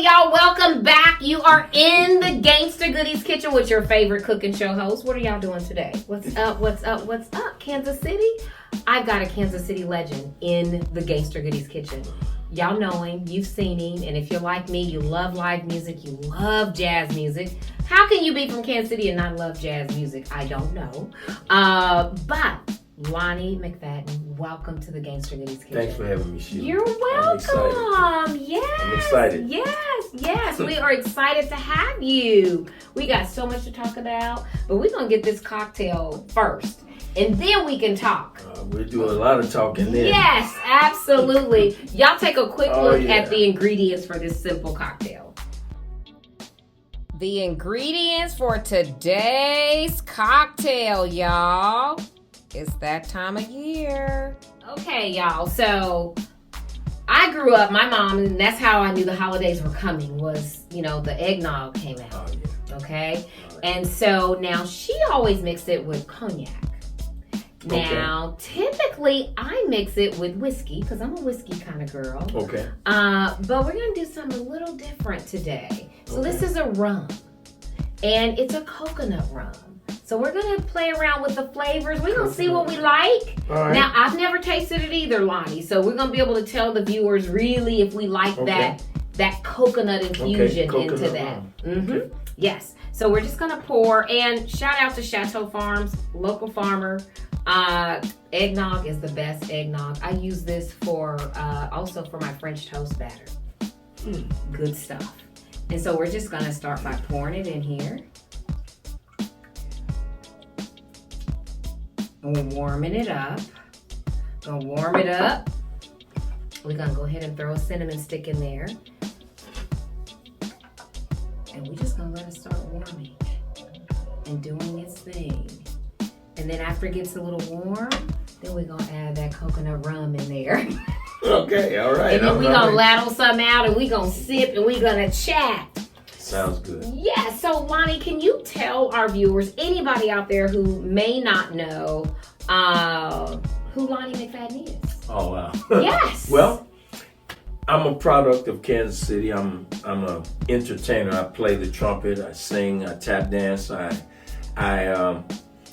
y'all. Welcome back. You are in the Gangsta Goodies kitchen with your favorite cooking show host. What are y'all doing today? What's up? What's up? What's up, Kansas City? I've got a Kansas City legend in the Gangsta Goodies kitchen. Y'all know him. You've seen him. And if you're like me, you love live music. You love jazz music. How can you be from Kansas City and not love jazz music? I don't know. But Lonnie McFadden, welcome to the Gangsta Goodies kitchen. Thanks for having me, Sheila. You're welcome. Yes. I'm excited. Yes. We are excited to have you. We got so much to talk about, but we're going to get this cocktail first, and then we can talk. We're doing a lot of talking then. Yes, absolutely. Y'all take a quick look at the ingredients for this simple cocktail. The ingredients for today's cocktail, y'all. It's that time of year. Okay, y'all. So I grew up, my mom, and that's how I knew the holidays were coming, was, the eggnog came out. Oh, yeah. Okay? Right. And so now she always mixed it with cognac. Now, typically, I mix it with whiskey, because I'm a whiskey kind of girl. Okay. But we're going to do something a little different today. So this is a rum, and it's a coconut rum. So we're going to play around with the flavors. We're going to see what we like. All right. Now, I've never tasted it either, Lonnie. So we're going to be able to tell the viewers really if we like that coconut infusion into that. Okay. Yes. So we're just going to pour. And shout out to Shatto Farms, local farmer. Eggnog is the best eggnog. I use this for also for my French toast batter. Good stuff. And so we're just going to start by pouring it in here. We're warming it up. Gonna warm it up. We're gonna go ahead and throw a cinnamon stick in there. And we're just gonna let it start warming and doing its thing. And then after it gets a little warm, then we're gonna add that coconut rum in there. Okay, all right. And then we're gonna ladle something out and we're gonna sip and we're gonna chat. Sounds good. Yeah, so Lonnie, can you tell our viewers, anybody out there who may not know who Lonnie McFadden is? Oh, wow. Yes. Well, I'm a product of Kansas City. I'm an entertainer. I play the trumpet. I sing. I tap dance.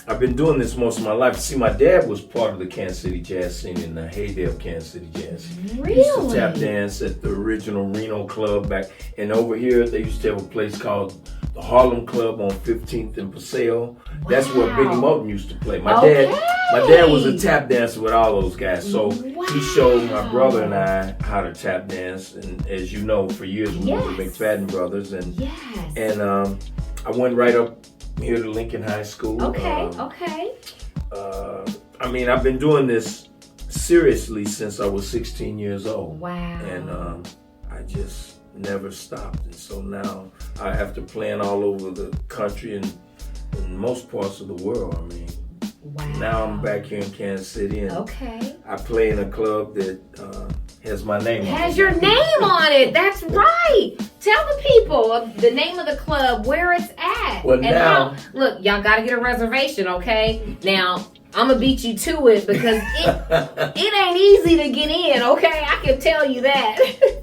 I've been doing this most of my life. See, my dad was part of the Kansas City jazz scene in the heyday of Kansas City jazz. Really? He used to tap dance at the original Reno club back. And over here, they used to have a place called the Harlem Club on 15th and Paseo. Wow. That's where Biggie Moulton used to play. My dad was a tap dancer with all those guys. So he showed my brother and I how to tap dance. And as you know, for years we were the McFadden brothers. And I went right up here to Lincoln High School. Okay. I've been doing this seriously since I was 16 years old. Wow. And I just never stopped. And so now I have to playing all over the country and in most parts of the world. Now I'm back here in Kansas City and I play in a club that has my name on it. Has your name on it. That's right. Tell the people the name of the club, where it's at. Well, now, look, y'all got to get a reservation, okay? Now, I'm going to beat you to it because it ain't easy to get in, okay? I can tell you that.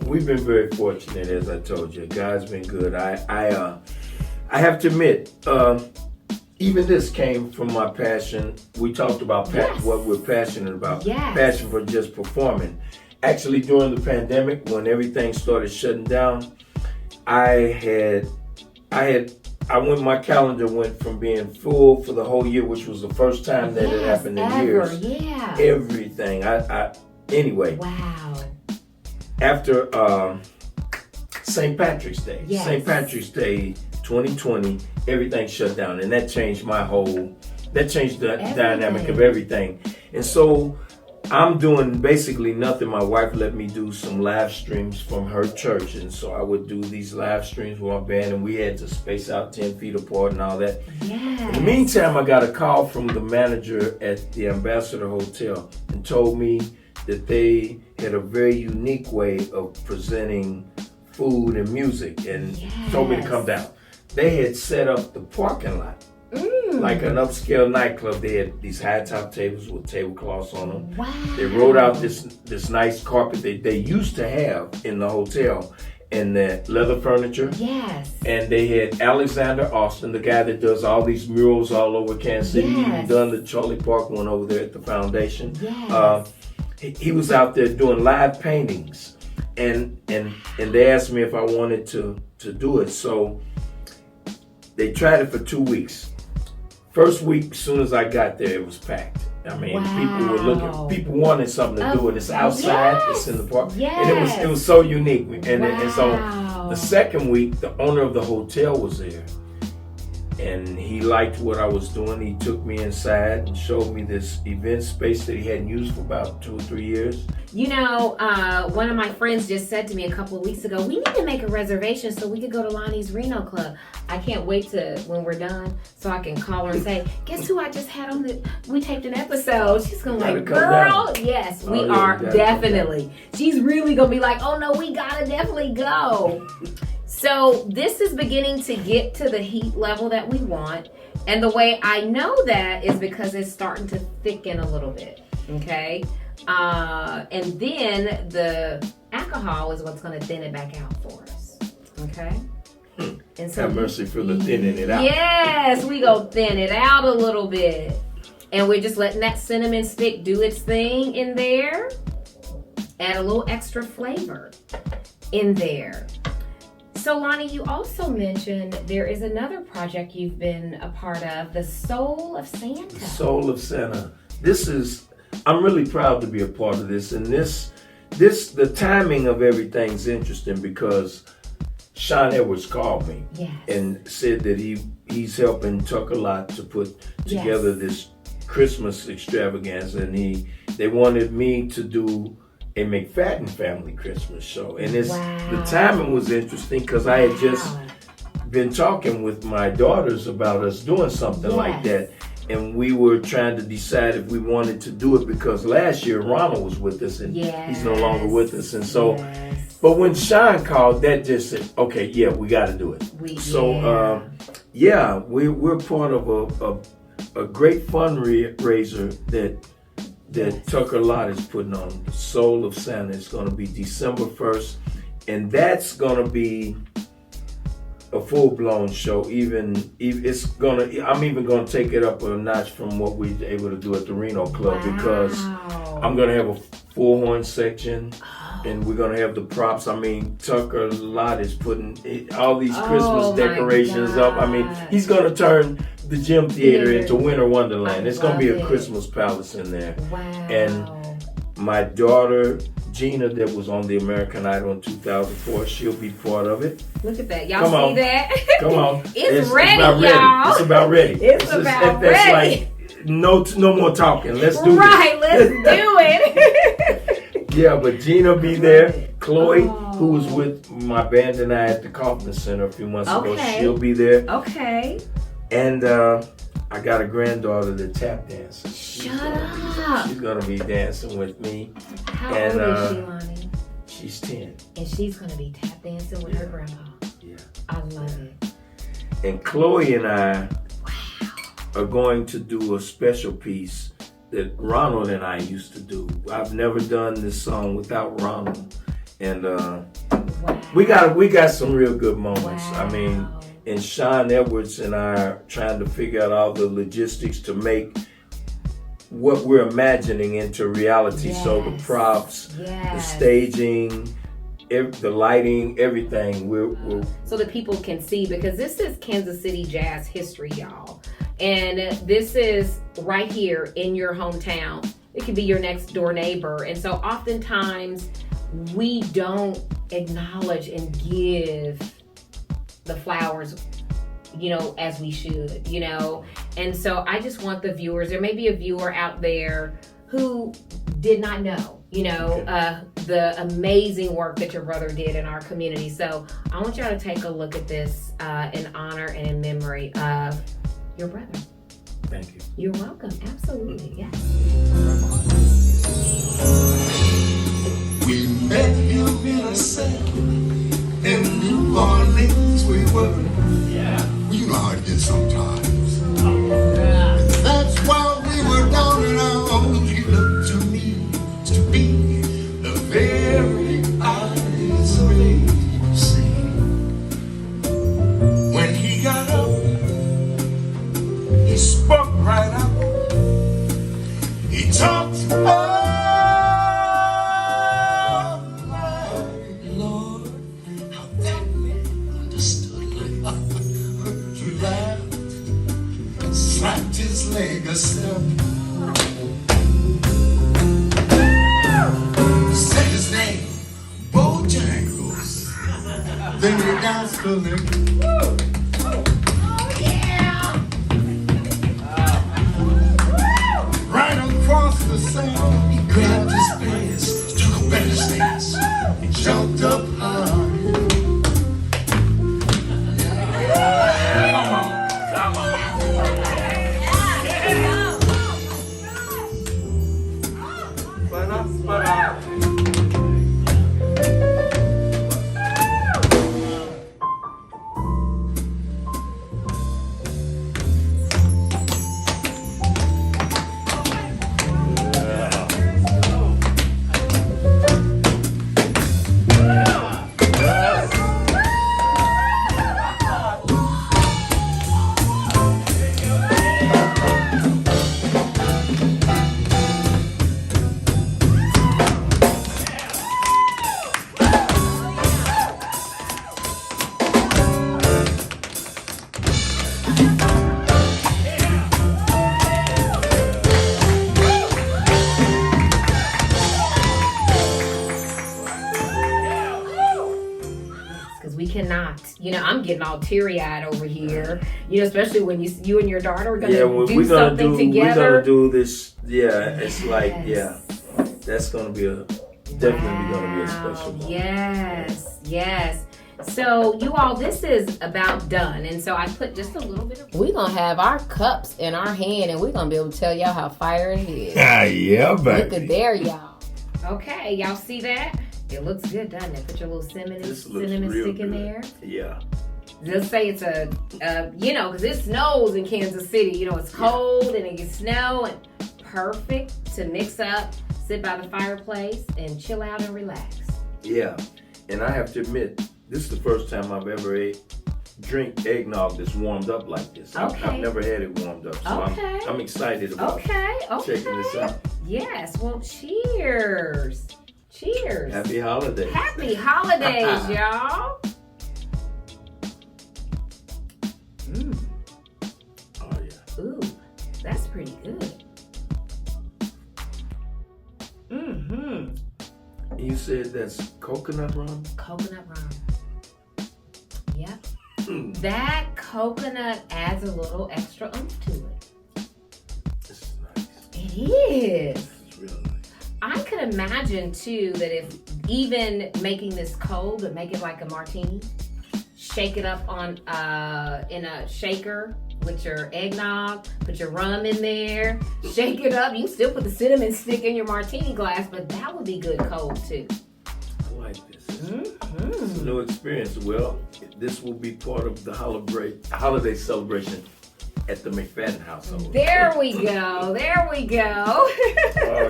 We've been very fortunate, as I told you. God's been good. I have to admit, even this came from my passion. We talked about what we're passionate about. Yes. Passion for just performing. Actually, during the pandemic, when everything started shutting down, my calendar went from being full for the whole year, which was the first time that it happened in years. Yeah. Everything. Anyway. Wow. After St. Patrick's Day. Yes. St. Patrick's Day 2020, everything shut down. And that changed the dynamic of everything. And so I'm doing basically nothing. My wife let me do some live streams from her church. And so I would do these live streams with my band, and we had to space out 10 feet apart and all that. Yes. In the meantime, I got a call from the manager at the Ambassador Hotel and told me that they had a very unique way of presenting food and music and told me to come down. They had set up the parking lot like an upscale nightclub. They had these high top tables with tablecloths on them. Wow. They rolled out this nice carpet they used to have in the hotel, and the leather furniture. Yes. And they had Alexander Austin, the guy that does all these murals all over Kansas City. He even done the Charlie Park one over there at the foundation. Yes. He was out there doing live paintings, and they asked me if I wanted to do it. So they tried it for 2 weeks. First week, as soon as I got there, it was packed. I mean, people were looking. People wanted something to do, and it's outside. It's in the park, and it was so unique. And so the second week, the owner of the hotel was there, and he liked what I was doing. He took me inside and showed me this event space that he hadn't used for about 2 or 3 years. You know, one of my friends just said to me a couple of weeks ago, we need to make a reservation so we could go to Lonnie's Reno Club. I can't wait to when we're done so I can call her and say, guess who I just had on we taped an episode. She's going to like, girl, yes, we are definitely. She's really going to be like, oh no, we got to definitely go. So this is beginning to get to the heat level that we want. And the way I know that is because it's starting to thicken a little bit, okay? And then the alcohol is what's going to thin it back out for us, okay? And so have mercy for the thinning it out. Yes, we go thin it out a little bit. And we're just letting that cinnamon stick do its thing in there. Add a little extra flavor in there. So Lonnie, you also mentioned there is another project you've been a part of, the Soul of Santa. The Soul of Santa. I'm really proud to be a part of this. And the timing of everything's interesting because Sean Edwards called me and said that he's helping Tucker Lot to put together this Christmas extravaganza, and they wanted me to do a McFadden Family Christmas show. And the timing was interesting because I had just been talking with my daughters about us doing something like that. And we were trying to decide if we wanted to do it because last year Ronald was with us and he's no longer with us. And so, but when Sean called, that just said, okay, we got to do it. We're part of a great fundraiser that Tucker Lot is putting on, the Soul of Santa. It's going to be December 1st, and that's going to be a full-blown show. I'm even going to take it up a notch from what we were able to do at the Reno Club because I'm going to have a four-horn section, and we're going to have the props. I mean, Tucker Lot is putting all these Christmas decorations up. I mean, he's going to turn the gym theater into Winter Wonderland. It's going to be a Christmas palace in there. And my daughter Gina, that was on the American Idol in 2004, she'll be part of it. Look at that. Y'all see that? Come on. It's ready, y'all. It's about ready. It's about ready. That's like, no more talking. Let's do this. Right, let's do it. Yeah, but Gina will be there. Chloe, who was with my band and I at the Kaufman Center a few months ago, she'll be there. Okay. And I got a granddaughter that tap dances. Shut up. She's going to be dancing with me. How old is she, Lonnie? She's 10. And she's going to be tap dancing with her grandpa. Yeah. I love it. And Chloe and I are going to do a special piece that Ronald and I used to do. I've never done this song without Ronald. And we got some real good moments. I mean, and Sean Edwards and I are trying to figure out all the logistics to make what we're imagining into reality. So the props, the staging, the lighting, everything. So that people can see, because this is Kansas City jazz history, y'all. And this is right here in your hometown. It could be your next door neighbor. And so oftentimes we don't acknowledge and give the flowers, as we should, And so I just want the viewers, there may be a viewer out there who did not know, the amazing work that your brother did in our community. So I want y'all to take a look at this in honor and in memory of your brother. Thank you. You're welcome. Absolutely. Yes. We met you in a cell in New Orleans. We were. Yeah. You know how it gets sometimes. That's why we were down and out. You looked to me to be the very eyes of age. then he danced a lick. Right across the sand, he grabbed his pants, took a better stance, jumped up high. I'm getting all teary-eyed over here. Especially when you and your daughter are gonna do something together. We're gonna do this. Yeah, it's like that's gonna be definitely gonna be a special moment. Yes. So you all, this is about done, and so I put just a little bit of. We're gonna have our cups in our hand, and we're gonna be able to tell y'all how fire it is. Yeah, baby. Look at there, y'all. Okay, y'all see that? It looks good, doesn't it? Put your little cinnamon stick in there. Yeah. Just say it's because it snows in Kansas City. It's cold and it gets snow, and perfect to mix up, sit by the fireplace, and chill out and relax. Yeah, and I have to admit, this is the first time I've ever drink eggnog that's warmed up like this. Okay. I've never had it warmed up, so I'm excited about checking this out. Yes, well, cheers. Cheers. Happy holidays. Happy holidays, y'all. Oh, yeah. Ooh, that's pretty good. Mm-hmm. You said that's coconut rum? Coconut rum. Yep. That coconut adds a little extra oomph to it. This is nice. It is. It's real nice. I could imagine, too, that if even making this cold, but make it like a martini, shake it up on in a shaker with your eggnog, put your rum in there, shake it up. You can still put the cinnamon stick in your martini glass, but that would be good cold, too. I like this. It's a new experience. Well, this will be part of the holiday celebration at the McFadden household. There we go. Oh,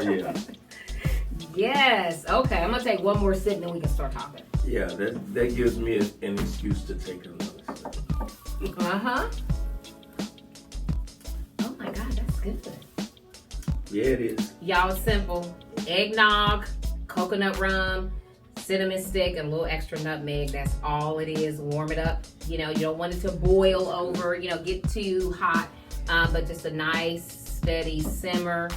yeah. Yes. Okay, I'm going to take one more sip and then we can start talking. Yeah, that gives me an excuse to take another sip. Uh-huh. Oh, my God, that's good. Yeah, it is. Y'all, it's simple. Eggnog, coconut rum, cinnamon stick, and a little extra nutmeg. That's all it is. Warm it up. You don't want it to boil over, get too hot, but just a nice, steady simmer.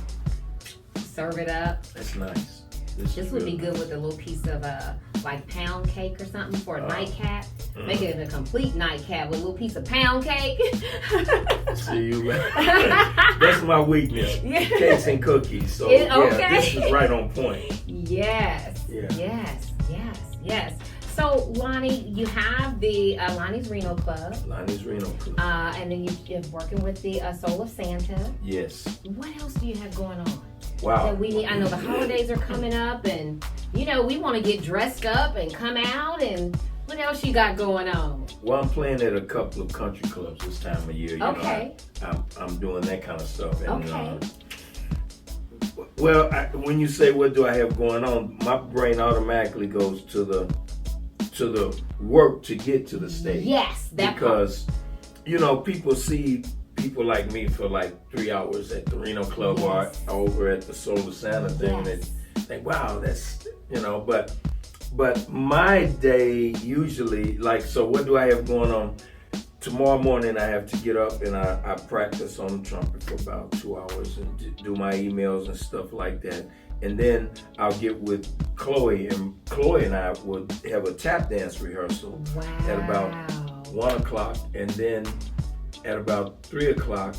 Serve it up. That's nice. This would be good with a little piece of like pound cake or something for a nightcap. Make it a complete nightcap with a little piece of pound cake. See you, man. That's my weakness. Cakes and cookies. So this is right on point. Yes. Yeah. Yes. So Lonnie, you have the Lonnie's Reno Club. Lonnie's Reno Club. And then you're working with the Soul of Santa. Yes. What else do you have going on? Wow. That we need. I know the holidays are coming up, and we want to get dressed up and come out. And what else you got going on? Well, I'm playing at a couple of country clubs this time of year. Okay. I'm doing that kind of stuff. And, okay. When you say what do I have going on, my brain automatically goes to the work to get to the stage. Yes, because people see people like me for like 3 hours at the Reno Club or over at the Soul of Santa thing, and they think, wow, that's but my day usually so what do I have going on? Tomorrow morning I have to get up and I practice on the trumpet for about 2 hours and do my emails and stuff like that. And then I'll get with Chloe and I would have a tap dance rehearsal at about 1 o'clock, and then at about 3 o'clock,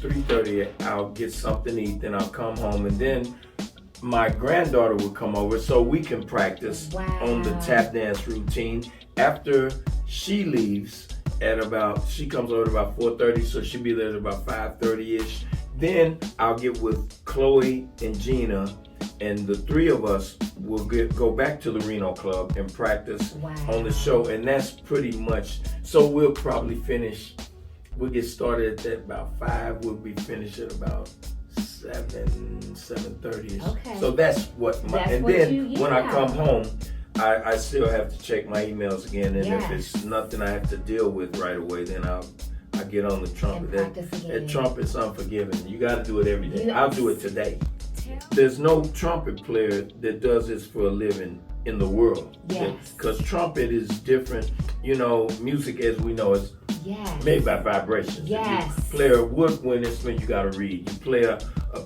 3:30, I'll get something to eat, then I'll come home, and then my granddaughter would come over so we can practice on the tap dance routine. After she leaves she comes over at about 4:30, so she'll be there at about 5:30-ish. Then I'll get with Chloe and Gina, and the three of us will go back to the Reno Club and practice on the show, and that's pretty much, so we'll probably finish, we'll get started at about 5, we'll be finished at about 7:30-ish. Okay. So that's what when I come home, I still have to check my emails again, and if it's nothing I have to deal with right away, then I get on the trumpet. That trumpet's unforgiving. You got to do it every day. Yes. I'll do it today. There's no trumpet player that does this for a living in the world. Yes. Because trumpet is different. You know, music, as we know, is made by vibrations. Yes. If you play a woodwind instrument, you got to read. You play a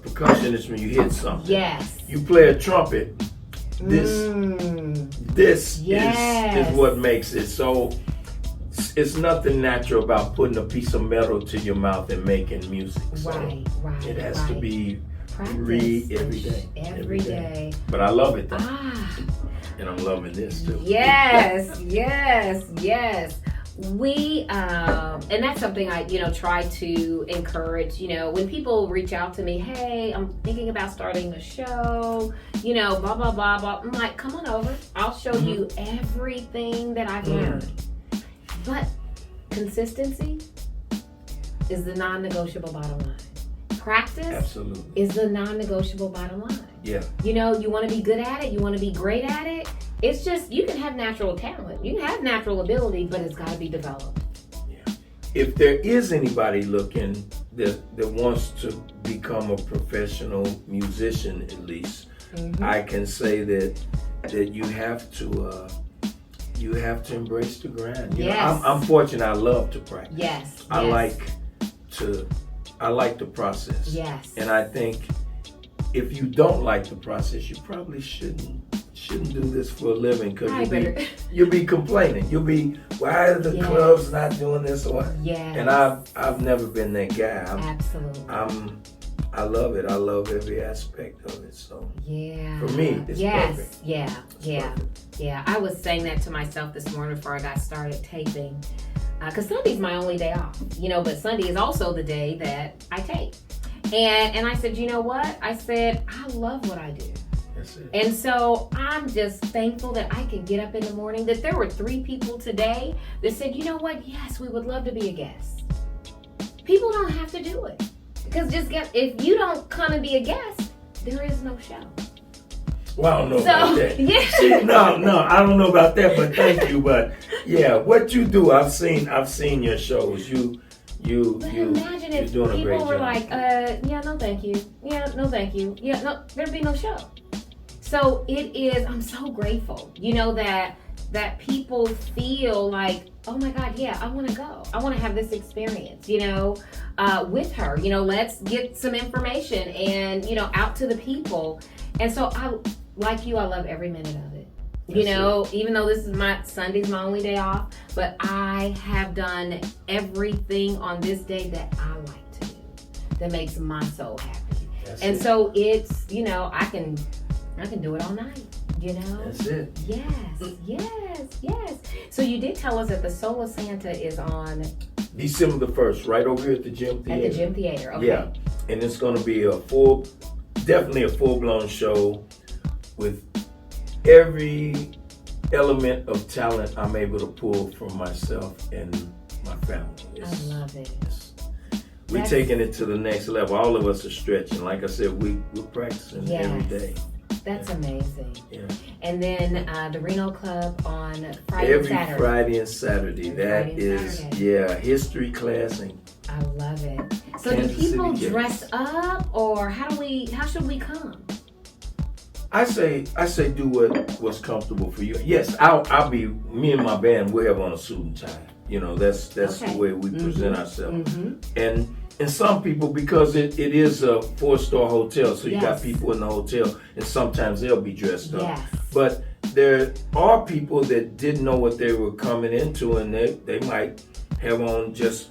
percussion instrument, you hit something. Yes. You play a trumpet, this is what makes it. So it's nothing natural about putting a piece of metal to your mouth and making music. So it has to be read every day. But I love it though. And I'm loving this too. Yes. We and that's something I try to encourage. When people reach out to me, hey, I'm thinking about starting a show, blah blah blah blah. I'm like, come on over. I'll show you everything that I've learned. But consistency is the non-negotiable bottom line. Practice is the non-negotiable bottom line. Yeah. You want to be good at it. You want to be great at it. It's just, you can have natural talent. You can have natural ability, but it's got to be developed. Yeah. If there is anybody looking that wants to become a professional musician, at least, I can say that you have to embrace the grind. You know, I'm fortunate. I love to practice. Yes. I like the process. Yes. And I think if you don't like the process, you probably shouldn't do this for a living, because you'll be complaining. You'll be, why are the clubs not doing this? And I've never been that guy. Absolutely. I love it. I love every aspect of it. So for me, it's perfect. Yeah. I was saying that to myself this morning before I got started taping, because Sunday's my only day off. But Sunday is also the day that I tape. And I said, you know what? I said, I love what I do. That's it. And so I'm just thankful that I can get up in the morning, that there were 3 people today that said, you know what? Yes, we would love to be a guest. People don't have to do it. Because if you don't come and be a guest, there is no show. Well, I don't know about that. Yeah. See, no, I don't know about that, but thank you. But yeah, what you do, I've seen your shows. Imagine if doing a great people were job. like, no thank you. Yeah, no thank you. Yeah, no, there'd be no show. So it is, I'm so grateful, that people feel like, oh my God, yeah, I want to go. I want to have this experience, with her. Let's get some information and, out to the people. And so I love every minute of it. Even though this is Sunday's my only day off, but I have done everything on this day that I like to do, that makes my soul happy. So it's, I can do it all night, That's it. Yes. So you did tell us that the Soul of Santa is on December the 1st, right over here at the Gym Theater. At the Gym Theater, okay. Yeah, and it's going to be definitely a full-blown show with every element of talent I'm able to pull from myself and my family. I love it. We're taking it to the next level. All of us are stretching. Like I said, we're practicing every day. That's amazing. Yeah. And then the Reno Club on Friday and Saturday. Every Friday and Saturday. History class. And I love it. So Kansas do people City dress up, or how should we come? I say do what's comfortable for you. Yes, I'll be, me and my band, we'll have on a suit and tie. That's the way we present ourselves. And and some people, because it is a 4-star hotel, so you Yes. got people in the hotel, and sometimes they'll be dressed up. Yes. But there are people that didn't know what they were coming into, and they might have on just,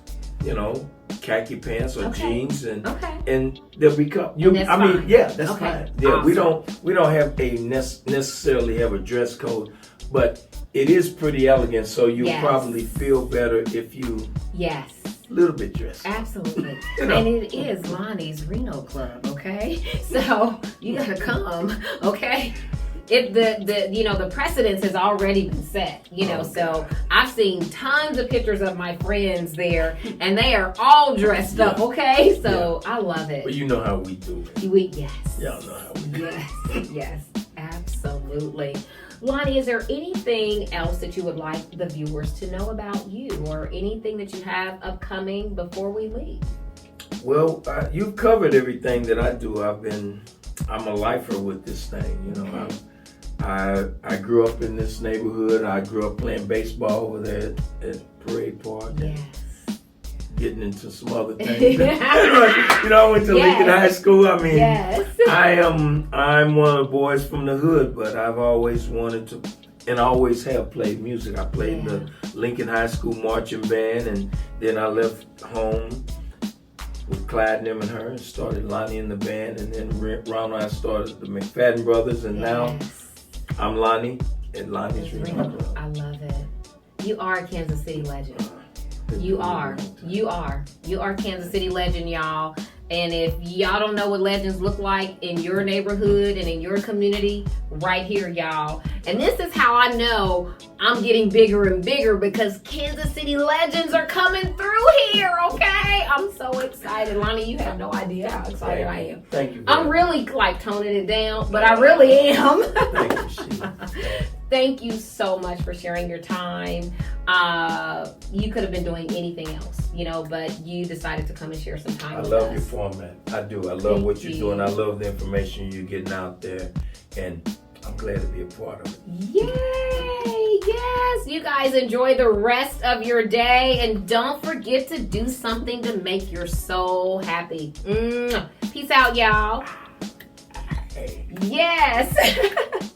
khaki pants or Okay. jeans, and Okay. they'll become And that's fine. yeah, that's Okay. fine. Yeah, Awesome. we don't have necessarily have a dress code, but it is pretty elegant, so you'll Yes. probably feel better if you Yes. a little bit dressed. Absolutely. You know. And it is Lonnie's Reno Club, okay? So you gotta come, okay? The precedence has already been set, so I've seen tons of pictures of my friends there, and they are all dressed up, okay? So I love it. But you know how we do it. Yes. Y'all know how we do it. Yes, absolutely. Lonnie, is there anything else that you would like the viewers to know about you, or anything that you have upcoming before we leave? Well, you've covered everything that I do. I'm a lifer with this thing, Okay. I grew up in this neighborhood. I grew up playing baseball over there at Parade Park. Yes. Getting into some other things. I went to Yes. Lincoln High School. I mean, Yes. I'm one of the boys from the hood, but I've always wanted to, and I always have played music. I played in the Lincoln High School marching band, and then I left home with Clyde and them and her, and started Lonnie in the band, and then Ron and I started the McFadden Brothers, and now I'm Lonnie at Lonnie's Reno Club. I love it. You are a Kansas City legend. You are Kansas City legend, y'all. And if y'all don't know what legends look like in your neighborhood and in your community, right here, y'all. And this is how I know I'm getting bigger and bigger, because Kansas City legends are coming through here, okay? I'm so excited. Lonnie, you have no idea how excited I am. Thank you. I'm really toning it down, but I really am. Thank you, Sheila. Thank you so much for sharing your time. You could have been doing anything else, but you decided to come and share some time with us. I love your format. I do. I love what you're doing. I love the information you're getting out there, and I'm glad to be a part of it. Yay! Yes! You guys enjoy the rest of your day, and don't forget to do something to make your soul happy. Peace out, y'all. Hey. Yes!